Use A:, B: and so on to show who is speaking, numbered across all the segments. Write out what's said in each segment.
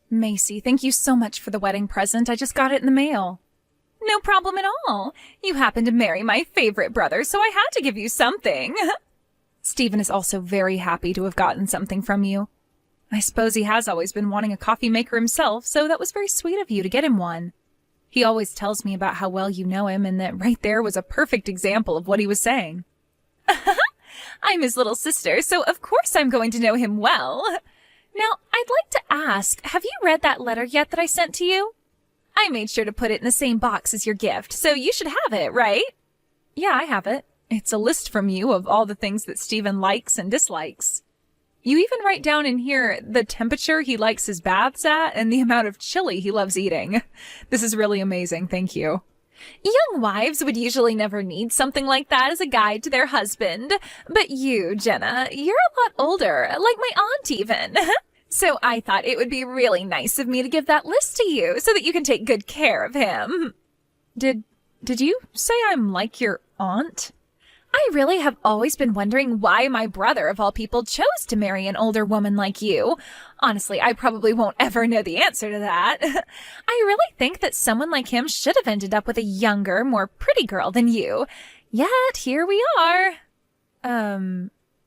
A: Macy, thank you so much for the wedding present. I just got it in the mail. No problem at all. You happened to marry my favorite brother, so I had to give you something. Stephen is also very happy to have gotten something from you. I suppose he has always been wanting a coffee maker himself, so that was very sweet of you to get him one. He always tells me about how well you know him, and that right there was a perfect example of what he was saying. I'm his little sister, so of course I'm going to know him well. Now, I'd like to ask, have you read that letter yet that I sent to you? I made sure to put it in the same box as your gift, so you should have it, right? Yeah, I have it. It's a list from you of all the things that Stephen likes and dislikes. You even write down in here the temperature he likes his baths at and the amount of chili he loves eating. This is really amazing, thank you. Young wives would usually never need something like that as a guide to their husband. But you, Jenna, you're a lot older, like my aunt even. So I thought it would be really nice of me to give that list to you so that you can take good care of him. Did you say I'm like your aunt? I really have always been wondering why my brother, of all people, chose to marry an older woman like you. Honestly, I probably won't ever know the answer to that. I really think that someone like him should have ended up with a younger, more pretty girl than you. Yet, here we are.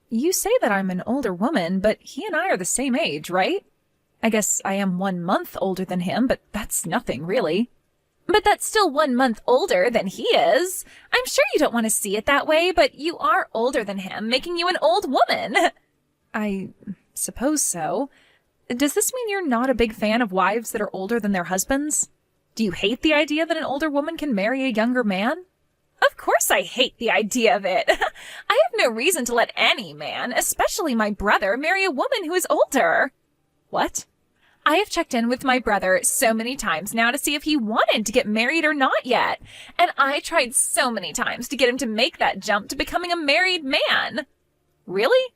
A: You say that I'm an older woman, but he and I are the same age, right? I guess I am 1 month older than him, but that's nothing, really. But that's still 1 month older than he is. I'm sure you don't want to see it that way, but you are older than him, making you an old woman. I suppose so. Does this mean you're not a big fan of wives that are older than their husbands? Do you hate the idea that an older woman can marry a younger man? Of course I hate the idea of it. I have no reason to let any man, especially my brother, marry a woman who is older. What? I have checked in with my brother so many times now to see if he wanted to get married or not yet. And I tried so many times to get him to make that jump to becoming a married man. Really?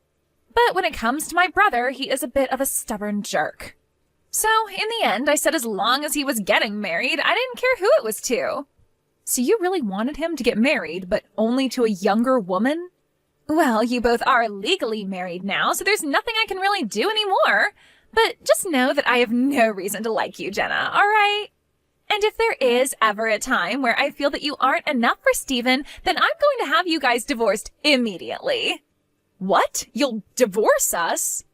A: But when it comes to my brother, he is a bit of a stubborn jerk. So, in the end, I said as long as he was getting married, I didn't care who it was to. So you really wanted him to get married, but only to a younger woman? Well, you both are legally married now, so there's nothing I can really do anymore. But just know that I have no reason to like you, Jenna, all right? And if there is ever a time where I feel that you aren't enough for Stephen, then I'm going to have you guys divorced immediately. What? You'll divorce us?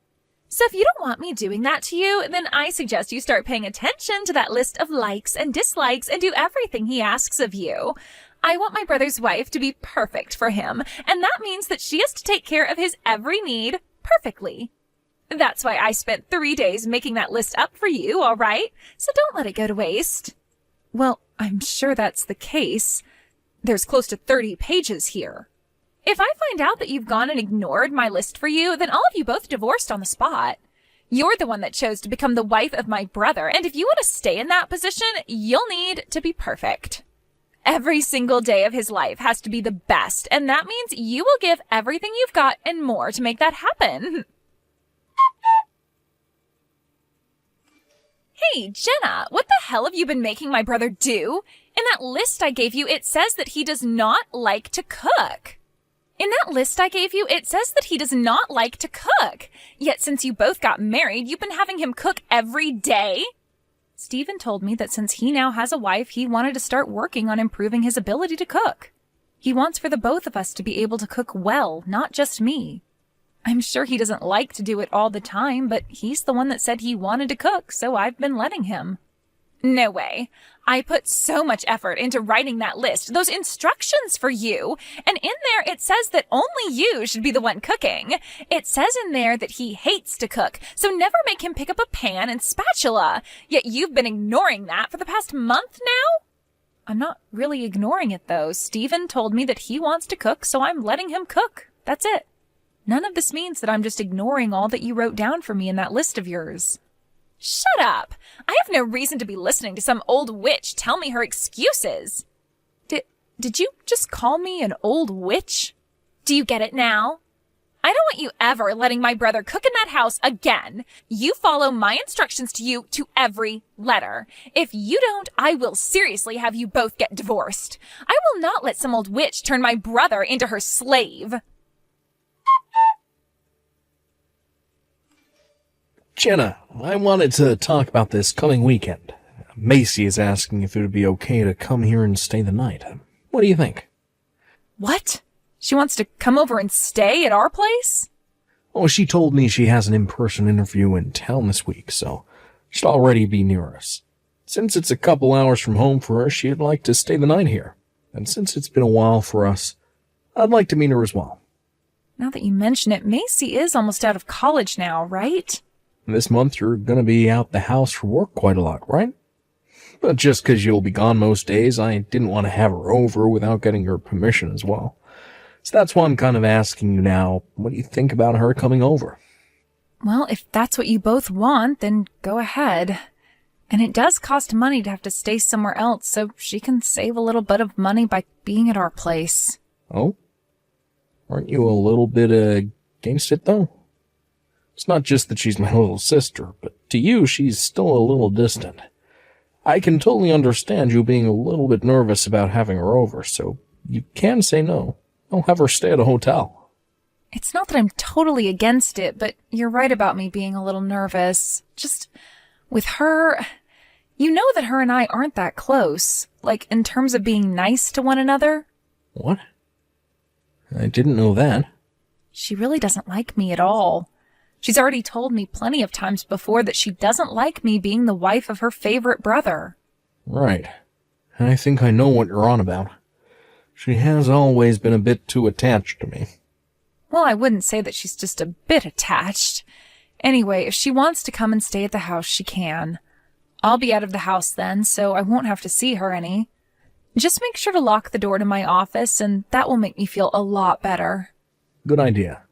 A: So if you don't want me doing that to you, then I suggest you start paying attention to that list of likes and dislikes and do everything he asks of you. I want my brother's wife to be perfect for him, and that means that she has to take care of his every need perfectly. That's why I spent 3 days making that list up for you, all right? So don't let it go to waste. Well, I'm sure that's the case. There's close to 30 pages here. If I find out that you've gone and ignored my list for you, then I'll have you both divorced on the spot. You're the one that chose to become the wife of my brother, and if you want to stay in that position, you'll need to be perfect. Every single day of his life has to be the best, and that means you will give everything you've got and more to make that happen. Hey, Jenna, what the hell have you been making my brother do? In that list I gave you, it says that he does not like to cook. In that list I gave you, it says that he does not like to cook. Yet since you both got married, you've been having him cook every day? Stephen told me that since he now has a wife, he wanted to start working on improving his ability to cook. He wants for the both of us to be able to cook well, not just me. I'm sure he doesn't like to do it all the time, but he's the one that said he wanted to cook, so I've been letting him. No way. I put so much effort into writing that list, those instructions for you, and in there it says that only you should be the one cooking. It says in there that he hates to cook, so never make him pick up a pan and spatula. Yet you've been ignoring that for the past month now? I'm not really ignoring it, though. Stephen told me that he wants to cook, so I'm letting him cook. That's it. None of this means that I'm just ignoring all that you wrote down for me in that list of yours. Shut up! I have no reason to be listening to some old witch tell me her excuses. Did you just call me an old witch? Do you get it now? I don't want you ever letting my brother cook in that house again. You follow my instructions to you to every letter. If you don't, I will seriously have you both get divorced. I will not let some old witch turn my brother into her slave.
B: Jenna, I wanted to talk about this coming weekend. Macy is asking if it would be okay to come here and stay the night. What do you think?
A: What? She wants to come over and stay at our place?
B: Oh, she told me she has an in-person interview in town this week, so she'd already be near us. Since it's a couple hours from home for her, she'd like to stay the night here. And since it's been a while for us, I'd like to meet her as well.
A: Now that you mention it, Macy is almost out of college now, right?
B: This month you're gonna be out the house for work quite a lot, right? But just 'cause you'll be gone most days, I didn't want to have her over without getting her permission as well. So that's why I'm kind of asking you now, what do you think about her coming over?
A: Well, if that's what you both want, then go ahead. And it does cost money to have to stay somewhere else, so she can save a little bit of money by being at our place.
B: Oh? Aren't you a little bit against it, though? It's not just that she's my little sister, but to you, she's still a little distant. I can totally understand you being a little bit nervous about having her over, so you can say no. I'll have her stay at a hotel.
A: It's not that I'm totally against it, but you're right about me being a little nervous. Just with her, you know that her and I aren't that close, like in terms of being nice to one another.
B: What? I didn't know that.
A: She really doesn't like me at all. She's already told me plenty of times before that she doesn't like me being the wife of her favorite brother.
B: Right. I think I know what you're on about. She has always been a bit too attached to me.
A: Well, I wouldn't say that she's just a bit attached. Anyway, if she wants to come and stay at the house, she can. I'll be out of the house then, so I won't have to see her any. Just make sure to lock the door to my office, and that will make me feel a lot better.
B: Good idea.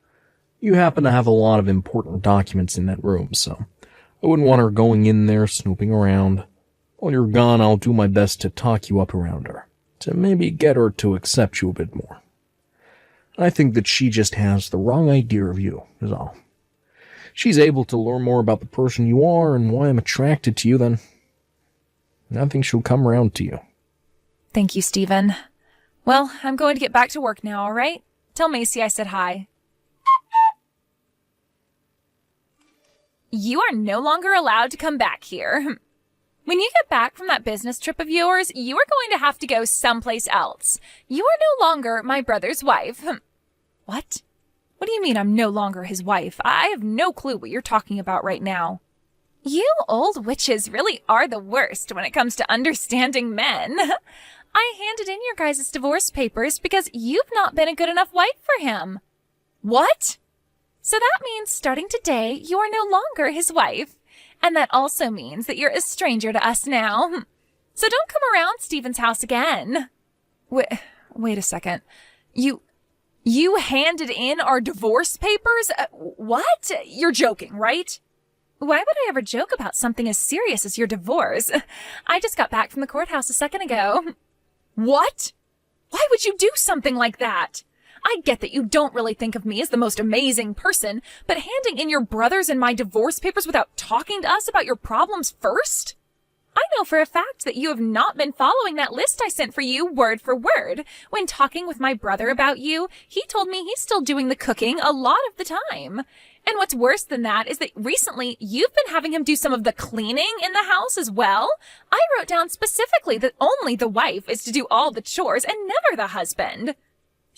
B: You happen to have a lot of important documents in that room, so I wouldn't want her going in there snooping around. While you're gone, I'll do my best to talk you up around her, to maybe get her to accept you a bit more. I think that she just has the wrong idea of you, is all. She's able to learn more about the person you are and why I'm attracted to you, then I think she'll come around to you.
A: Thank you, Stephen. Well, I'm going to get back to work now, all right? Tell Macy I said hi. You are no longer allowed to come back here. When you get back from that business trip of yours, you are going to have to go someplace else. You are no longer my brother's wife. What? What do you mean I'm no longer his wife? I have no clue what you're talking about right now. You old witches really are the worst when it comes to understanding men. I handed in your guys' divorce papers because you've not been a good enough wife for him. What? So that means starting today, you are no longer his wife. And that also means that you're a stranger to us now. So don't come around Stephen's house again. Wait a second. You handed in our divorce papers? What? You're joking, right? Why would I ever joke about something as serious as your divorce? I just got back from the courthouse a second ago. What? Why would you do something like that? I get that you don't really think of me as the most amazing person, but handing in your brothers and my divorce papers without talking to us about your problems first? I know for a fact that you have not been following that list I sent for you word for word. When talking with my brother about you, he told me he's still doing the cooking a lot of the time. And what's worse than that is that recently you've been having him do some of the cleaning in the house as well. I wrote down specifically that only the wife is to do all the chores and never the husband.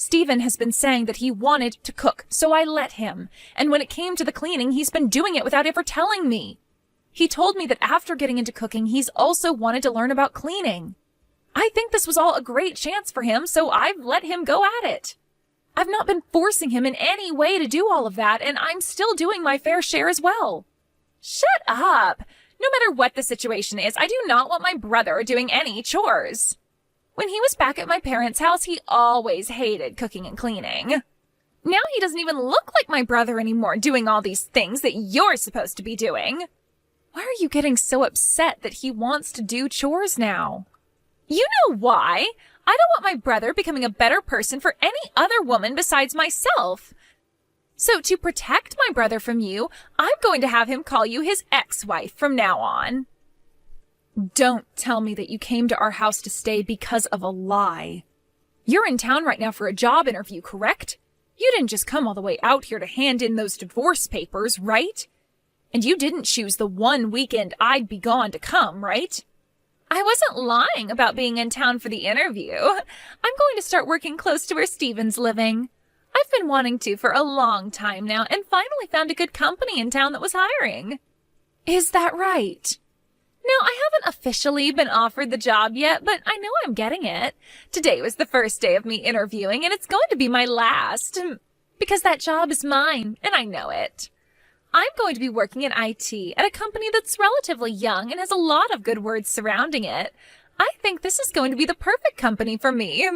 A: Stephen has been saying that he wanted to cook, so I let him. And when it came to the cleaning, he's been doing it without ever telling me. He told me that after getting into cooking, he's also wanted to learn about cleaning. I think this was all a great chance for him, so I've let him go at it. I've not been forcing him in any way to do all of that, and I'm still doing my fair share as well. Shut up! No matter what the situation is, I do not want my brother doing any chores. When he was back at my parents' house, he always hated cooking and cleaning. Now he doesn't even look like my brother anymore, doing all these things that you're supposed to be doing. Why are you getting so upset that he wants to do chores now? You know why. I don't want my brother becoming a better person for any other woman besides myself. So to protect my brother from you, I'm going to have him call you his ex-wife from now on. Don't tell me that you came to our house to stay because of a lie. You're in town right now for a job interview, correct? You didn't just come all the way out here to hand in those divorce papers, right? And you didn't choose the one weekend I'd be gone to come, right? I wasn't lying about being in town for the interview. I'm going to start working close to where Steven's living. I've been wanting to for a long time now and finally found a good company in town that was hiring. Is that right? No, I haven't officially been offered the job yet, but I know I'm getting it. Today was the first day of me interviewing, and it's going to be my last. Because that job is mine, and I know it. I'm going to be working in IT at a company that's relatively young and has a lot of good words surrounding it. I think this is going to be the perfect company for me.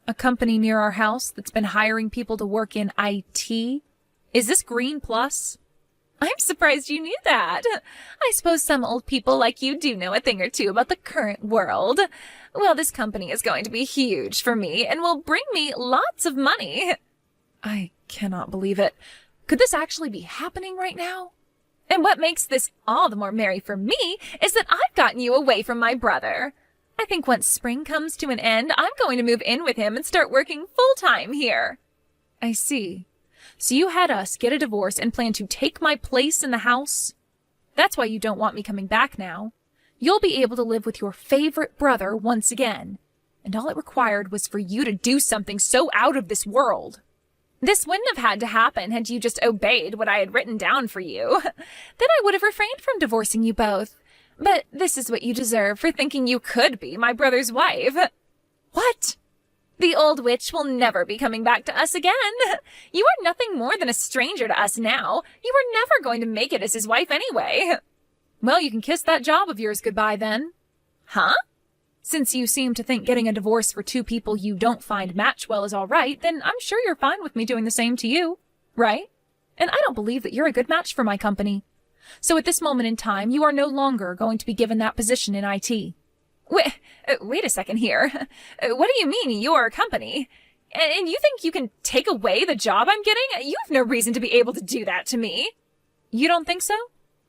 A: A company near our house that's been hiring people to work in IT? Is this Green Plus? I'm surprised you knew that. I suppose some old people like you do know a thing or two about the current world. Well, this company is going to be huge for me and will bring me lots of money. I cannot believe it. Could this actually be happening right now? And what makes this all the more merry for me is that I've gotten you away from my brother. I think once spring comes to an end, I'm going to move in with him and start working full-time here. I see. So you had us get a divorce and plan to take my place in the house? That's why you don't want me coming back now. You'll be able to live with your favorite brother once again. And all it required was for you to do something so out of this world. This wouldn't have had to happen had you just obeyed what I had written down for you. Then I would have refrained from divorcing you both. But this is what you deserve for thinking you could be my brother's wife. What? The old witch will never be coming back to us again. You are nothing more than a stranger to us now. You are never going to make it as his wife anyway. Well, you can kiss that job of yours goodbye then. Huh? Since you seem to think getting a divorce for two people you don't find match well is all right, then I'm sure you're fine with me doing the same to you, right? And I don't believe that you're a good match for my company. So at this moment in time, you are no longer going to be given that position in IT. Wait a second here. What do you mean, your company? And you think you can take away the job I'm getting? You have no reason to be able to do that to me. You don't think so?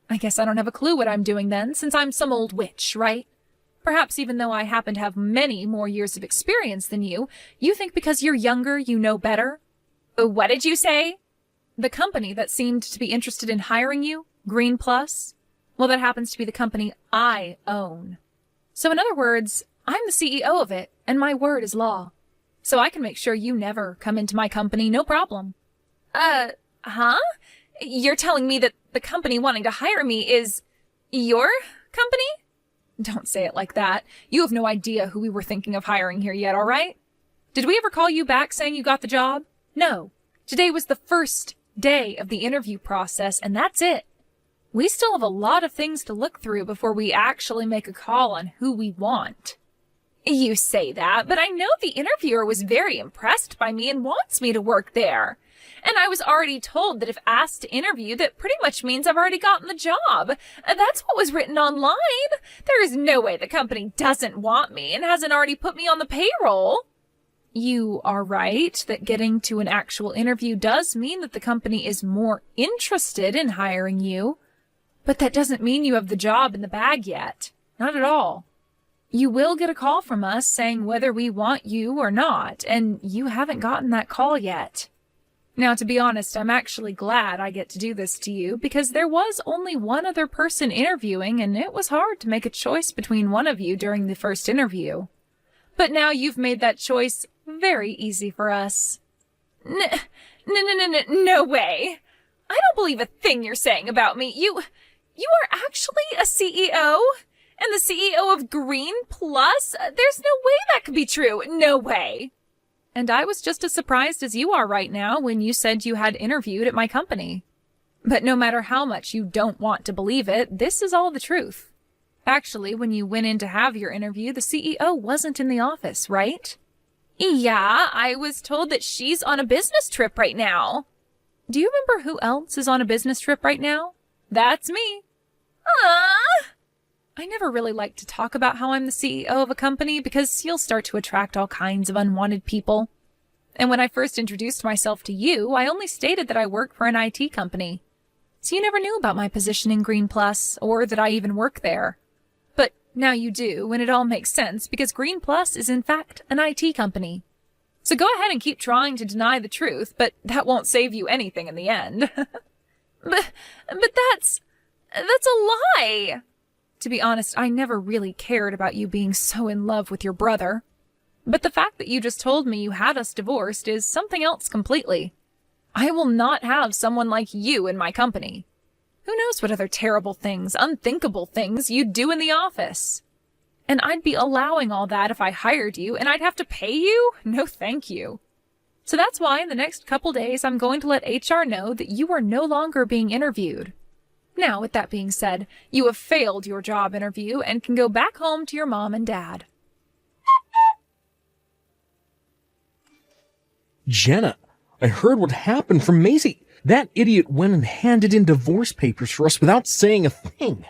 A: I guess I don't have a clue what I'm doing then, since I'm some old witch, right? Perhaps even though I happen to have many more years of experience than you think because you're younger you know better? What did you say? The company that seemed to be interested in hiring you, Green Plus? Well, that happens to be the company I own. So in other words, I'm the CEO of it, and my word is law. So I can make sure you never come into my company, no problem. Huh? You're telling me that the company wanting to hire me is your company? Don't say it like that. You have no idea who we were thinking of hiring here yet, all right? Did we ever call you back saying you got the job? No. Today was the first day of the interview process, and that's it. We still have a lot of things to look through before we actually make a call on who we want. You say that, but I know the interviewer was very impressed by me and wants me to work there. And I was already told that if asked to interview, that pretty much means I've already gotten the job. That's what was written online. There is no way the company doesn't want me and hasn't already put me on the payroll. You are right that getting to an actual interview does mean that the company is more interested in hiring you. But that doesn't mean you have the job in the bag yet. Not at all. You will get a call from us saying whether we want you or not, and you haven't gotten that call yet. Now, to be honest, I'm actually glad I get to do this to you, because there was only one other person interviewing, and it was hard to make a choice between one of you during the first interview. But now you've made that choice very easy for us. No way. I don't believe a thing you're saying about me. You are actually a CEO? And the CEO of Green Plus? There's no way that could be true. No way. And I was just as surprised as you are right now when you said you had interviewed at my company. But no matter how much you don't want to believe it, this is all the truth. Actually, when you went in to have your interview, the CEO wasn't in the office, right? Yeah, I was told that she's on a business trip right now. Do you remember who else is on a business trip right now? That's me. I never really like to talk about how I'm the CEO of a company because you'll start to attract all kinds of unwanted people. And when I first introduced myself to you, I only stated that I work for an IT company. So you never knew about my position in Green Plus, or that I even work there. But now you do, and it all makes sense because Green Plus is in fact an IT company. So go ahead and keep trying to deny the truth, but that won't save you anything in the end. But That's a lie! To be honest, I never really cared about you being so in love with your brother. But the fact that you just told me you had us divorced is something else completely. I will not have someone like you in my company. Who knows what other terrible things, unthinkable things you'd do in the office? And I'd be allowing all that if I hired you, and I'd have to pay you? No thank you. So that's why in the next couple days I'm going to let HR know that you are no longer being interviewed. Now, with that being said, you have failed your job interview and can go back home to your mom and dad.
B: Jenna, I heard what happened from Maisie. That idiot went and handed in divorce papers for us without saying a thing.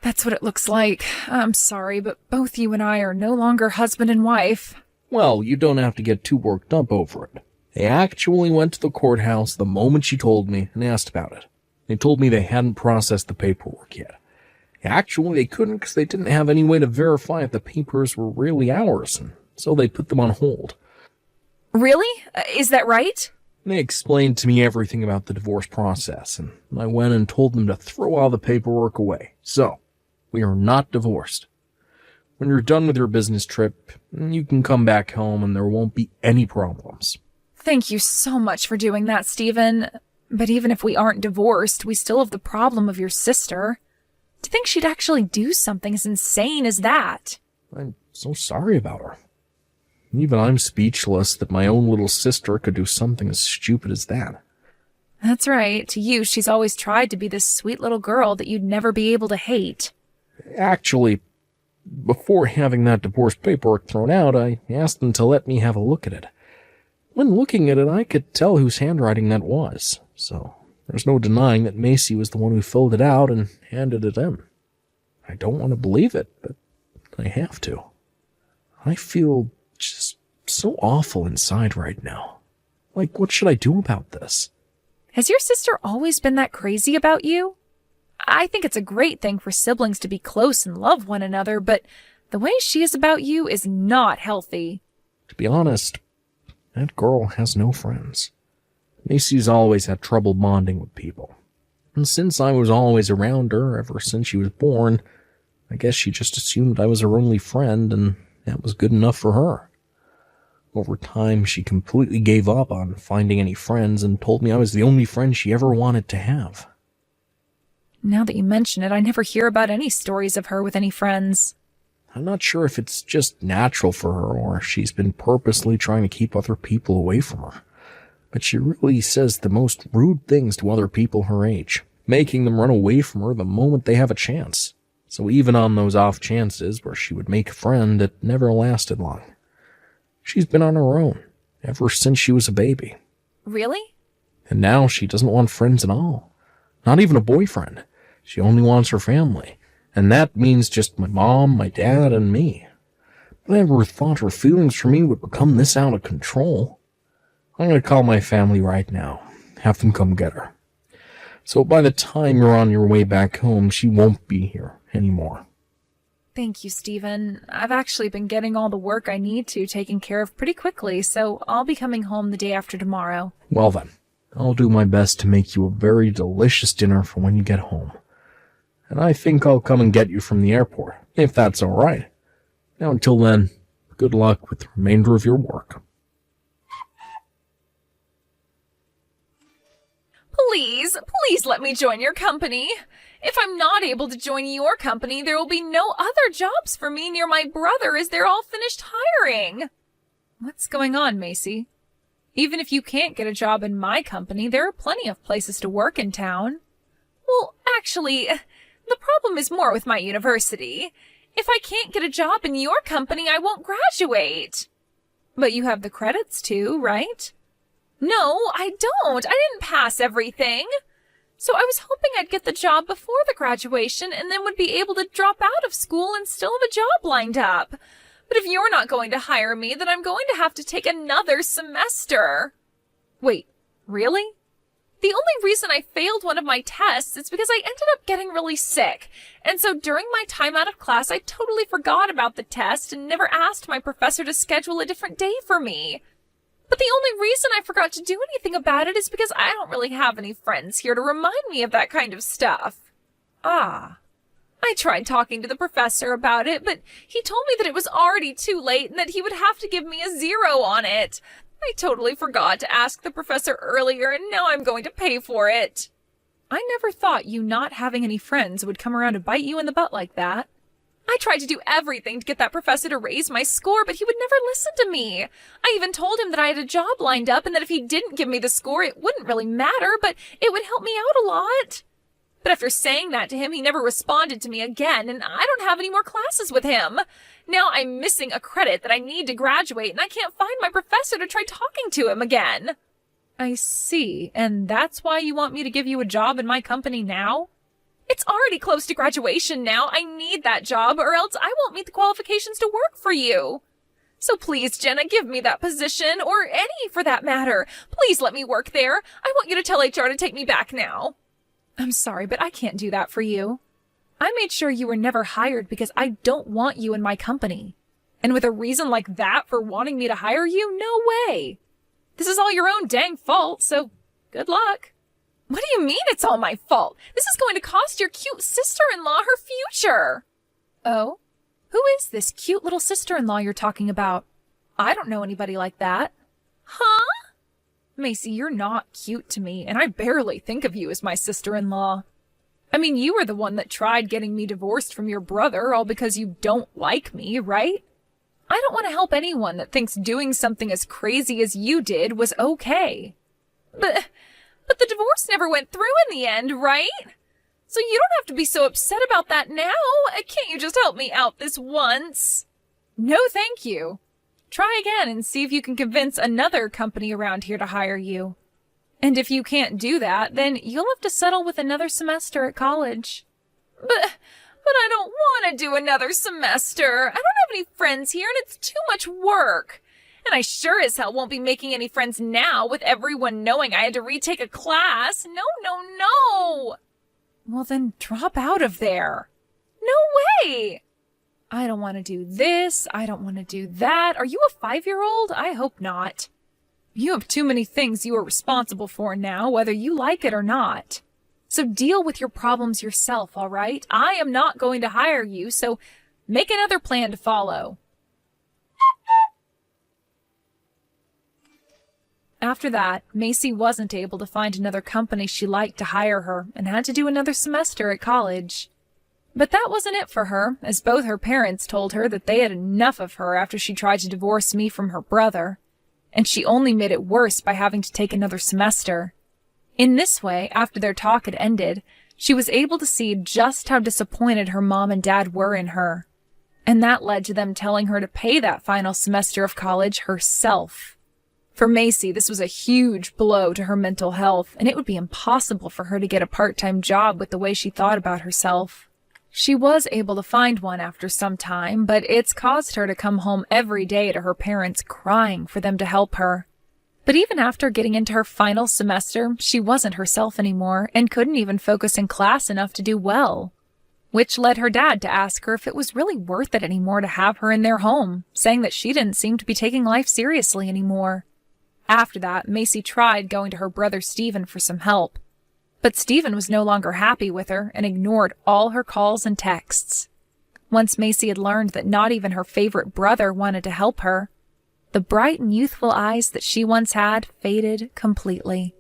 A: That's what it looks like. I'm sorry, but both you and I are no longer husband and wife.
B: Well, you don't have to get too worked up over it. They actually went to the courthouse the moment she told me and asked about it. They told me they hadn't processed the paperwork yet. Actually, they couldn't because they didn't have any way to verify if the papers were really ours, and so they put them on hold.
A: Really? Is that right?
B: They explained to me everything about the divorce process, and I went and told them to throw all the paperwork away. So, we are not divorced. When you're done with your business trip, you can come back home and there won't be any problems.
A: Thank you so much for doing that, Stephen. But even if we aren't divorced, we still have the problem of your sister. To think she'd actually do something as insane as that.
B: I'm so sorry about her. Even I'm speechless that my own little sister could do something as stupid as that.
A: That's right. To you, she's always tried to be this sweet little girl that you'd never be able to hate.
B: Actually, before having that divorce paperwork thrown out, I asked them to let me have a look at it. When looking at it, I could tell whose handwriting that was, so there's no denying that Macy was the one who filled it out and handed it in. I don't want to believe it, but I have to. I feel just so awful inside right now. Like, what should I do about this?
A: Has your sister always been that crazy about you? I think it's a great thing for siblings to be close and love one another, but the way she is about you is not healthy.
B: To be honest, that girl has no friends. Macy's always had trouble bonding with people. And since I was always around her ever since she was born, I guess she just assumed I was her only friend, and that was good enough for her. Over time, she completely gave up on finding any friends and told me I was the only friend she ever wanted to have.
A: Now that you mention it, I never hear about any stories of her with any friends.
B: I'm not sure if it's just natural for her or if she's been purposely trying to keep other people away from her. But she really says the most rude things to other people her age, making them run away from her the moment they have a chance. So even on those off chances where she would make a friend, it never lasted long. She's been on her own ever since she was a baby.
A: Really?
B: And now she doesn't want friends at all. Not even a boyfriend. She only wants her family. And that means just my mom, my dad, and me. I never thought her feelings for me would become this out of control. I'm going to call my family right now. Have them come get her. So by the time you're on your way back home, she won't be here anymore.
A: Thank you, Stephen. I've actually been getting all the work I need to taken care of pretty quickly, so I'll be coming home the day after tomorrow.
B: Well then, I'll do my best to make you a very delicious dinner for when you get home. And I think I'll come and get you from the airport, if that's all right. Now until then, good luck with the remainder of your work.
A: Please let me join your company. If I'm not able to join your company, there will be no other jobs for me near my brother as they're all finished hiring. What's going on, Macy? Even if you can't get a job in my company, there are plenty of places to work in town. Well, actually, the problem is more with my university. If I can't get a job in your company, I won't graduate. But you have the credits too, right? No, I don't. I didn't pass everything. So I was hoping I'd get the job before the graduation and then would be able to drop out of school and still have a job lined up. But if you're not going to hire me, then I'm going to have to take another semester. Wait, really? The only reason I failed one of my tests is because I ended up getting really sick. And so during my time out of class, I totally forgot about the test and never asked my professor to schedule a different day for me. But the only reason I forgot to do anything about it is because I don't really have any friends here to remind me of that kind of stuff. Ah. I tried talking to the professor about it, but he told me that it was already too late and that he would have to give me a 0 on it. I totally forgot to ask the professor earlier, and now I'm going to pay for it. I never thought you not having any friends would come around to bite you in the butt like that. I tried to do everything to get that professor to raise my score, but he would never listen to me. I even told him that I had a job lined up and that if he didn't give me the score, it wouldn't really matter, but it would help me out a lot. But after saying that to him, he never responded to me again, and I don't have any more classes with him. Now I'm missing a credit that I need to graduate, and I can't find my professor to try talking to him again. I see, and that's why you want me to give you a job in my company now? It's already close to graduation now. I need that job, or else I won't meet the qualifications to work for you. So please, Jenna, give me that position, or any for that matter. Please let me work there. I want you to tell HR to take me back now. I'm sorry, but I can't do that for you. I made sure you were never hired because I don't want you in my company. And with a reason like that for wanting me to hire you, no way. This is all your own dang fault, so good luck. What do you mean it's all my fault? This is going to cost your cute sister-in-law her future. Oh? Who is this cute little sister-in-law you're talking about? I don't know anybody like that. Huh? Macy, you're not cute to me, and I barely think of you as my sister-in-law. I mean, you were the one that tried getting me divorced from your brother, all because you don't like me, right? I don't want to help anyone that thinks doing something as crazy as you did was okay. But the divorce never went through in the end, right? So you don't have to be so upset about that now. Can't you just help me out this once? No, thank you. Try again and see if you can convince another company around here to hire you. And if you can't do that, then you'll have to settle with another semester at college. But I don't want to do another semester. I don't have any friends here and it's too much work. And I sure as hell won't be making any friends now with everyone knowing I had to retake a class. No. Well, then drop out of there. No way. I don't want to do this. I don't want to do that. Are you a 5-year-old? I hope not. You have too many things you are responsible for now, whether you like it or not. So deal with your problems yourself, all right? I am not going to hire you, so make another plan to follow. After that, Macy wasn't able to find another company she liked to hire her and had to do another semester at college. But that wasn't it for her, as both her parents told her that they had enough of her after she tried to divorce me from her brother, and she only made it worse by having to take another semester. In this way, after their talk had ended, she was able to see just how disappointed her mom and dad were in her, and that led to them telling her to pay that final semester of college herself. For Macy, this was a huge blow to her mental health, and it would be impossible for her to get a part-time job with the way she thought about herself. She was able to find one after some time, but it's caused her to come home every day to her parents crying for them to help her. But even after getting into her final semester, she wasn't herself anymore and couldn't even focus in class enough to do well. Which led her dad to ask her if it was really worth it anymore to have her in their home, saying that she didn't seem to be taking life seriously anymore. After that, Macy tried going to her brother Stephen for some help. But Stephen was no longer happy with her and ignored all her calls and texts. Once Macy had learned that not even her favorite brother wanted to help her, the bright and youthful eyes that she once had faded completely.